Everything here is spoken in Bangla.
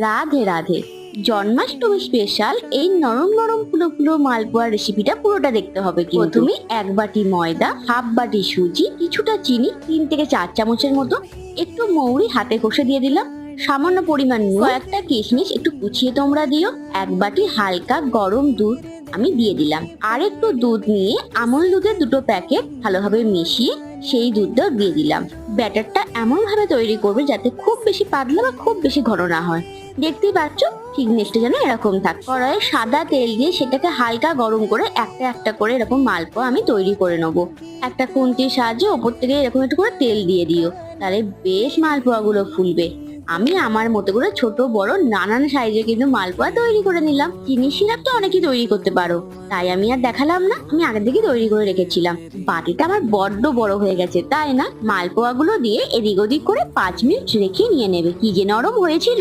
রাধে রাধে। জন্মাষ্টমী স্পেশাল এই নরম নরম ফুলো ফুলো মালপোয়ার রেসিপিটা পুরোটা দেখতে হবে। কিন্তু তুমি 1 বাটি ময়দা, হাফ বাটি সুজি, কিছুটা চিনি, 3 থেকে 4 চামচের মতো, একটু মৌরি হাতে কষে দিয়ে দিলাম, সামান্য পরিমাণ নুন, কয়েকটা কিশমিশ একটু কুচিয়ে তোমরা দিও, 1 বাটি হালকা গরম দুধ আমি দিয়ে দিলাম। আর একটু দুধ নিয়ে আমুল দুধের 2 প্যাকেট ভালোভাবে মিশিয়ে সেই দুধটাও দিয়ে দিলাম। ব্যাটারটা এমন ভাবে তৈরি করবে যাতে খুব বেশি পাতলা বা খুব বেশি ঘন না হয়। দেখতেই পাচ্ছ থিকনেসটা যেন এরকম থাকে। কড়াইয়ে সাদা তেল দিয়ে সেটাকে হালকা গরম করে একটা একটা করে এরকম মালপোয়া আমি তৈরি করে নেবো। একটা খুন্তির সাহায্যে ওপর থেকে এরকম একটু করে তেল দিয়ে দিও, তাহলে বেশ মালপোয়া গুলো ফুলবে। আমি আমার মতো করে ছোট বড় নানান সাইজে কিন্তু মালপোয়া তৈরি করে নিলাম। চিনি সিরাপ তো অনেকেই তৈরি করতে পারো, তাই আমি আর দেখালাম না, আমি আগে থেকে তৈরি করে রেখেছিলাম। বাটিটা আমার বড্ড বড় হয়ে গেছে, তাই না? মালপোয়া গুলো দিয়ে এদিক ওদিক করে 5 মিনিট রেখে নিয়ে নেবে। কি যে নরম হয়েছিল।